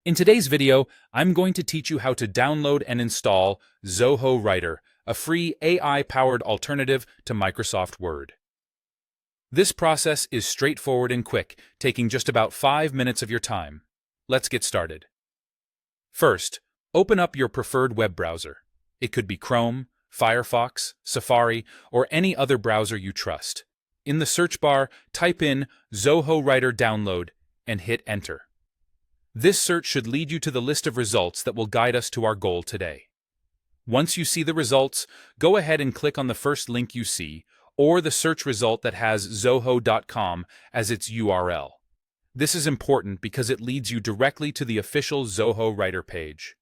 In today's video, I'm going to teach you how to download and install Zoho Writer, a free AI-powered alternative to Microsoft Word. This process is straightforward and quick, taking just about 5 minutes of your time. Let's get started. First, open up your preferred web browser. It could be Chrome, Firefox, Safari, or any other browser you trust. In the search bar, type in Zoho Writer Download and hit Enter. This search should lead you to the list of results that will guide us to our goal today. Once you see the results, go ahead and click on the first link you see, or the search result that has zoho.com as its URL. This is important because it leads you directly to the official Zoho Writer page.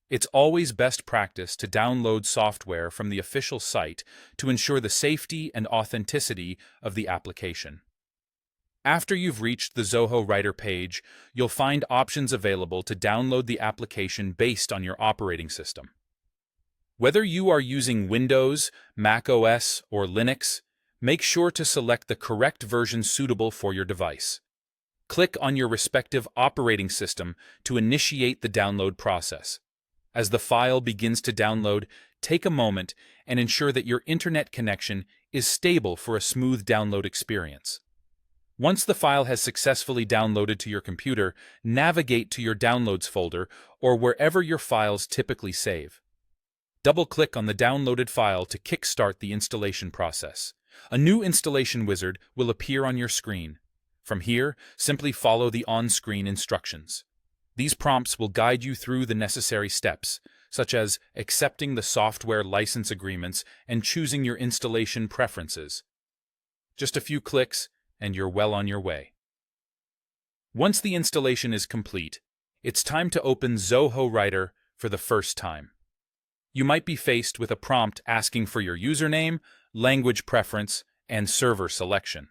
It's always best practice to download software from the official site to ensure the safety and authenticity of the application. After you've reached the Zoho Writer page, you'll find options available to download the application based on your operating system. Whether you are using Windows, Mac OS, or Linux, make sure to select the correct version suitable for your device. Click on your respective operating system to initiate the download process. As the file begins to download, take a moment and ensure that your internet connection is stable for a smooth download experience. Once the file has successfully downloaded to your computer, navigate to your Downloads folder or wherever your files typically save. Double-click on the downloaded file to kickstart the installation process. A new installation wizard will appear on your screen. From here, simply follow the on-screen instructions. These prompts will guide you through the necessary steps, such as accepting the software license agreements and choosing your installation preferences. Just a few clicks, and you're well on your way. Once the installation is complete, it's time to open Zoho Writer for the first time. You might be faced with a prompt asking for your username, language preference, and server selection.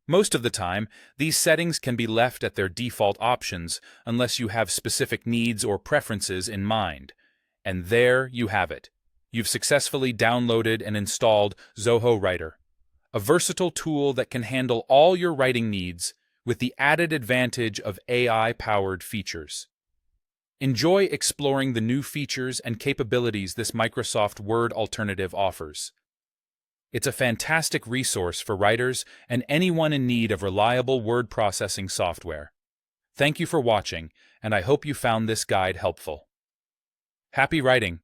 Most of the time, these settings can be left at their default options unless you have specific needs or preferences in mind. And there you have it. You've successfully downloaded and installed Zoho Writer, a versatile tool that can handle all your writing needs with the added advantage of AI-powered features. Enjoy exploring the new features and capabilities this Microsoft Word alternative offers. It's a fantastic resource for writers and anyone in need of reliable word processing software. Thank you for watching, and I hope you found this guide helpful. Happy writing!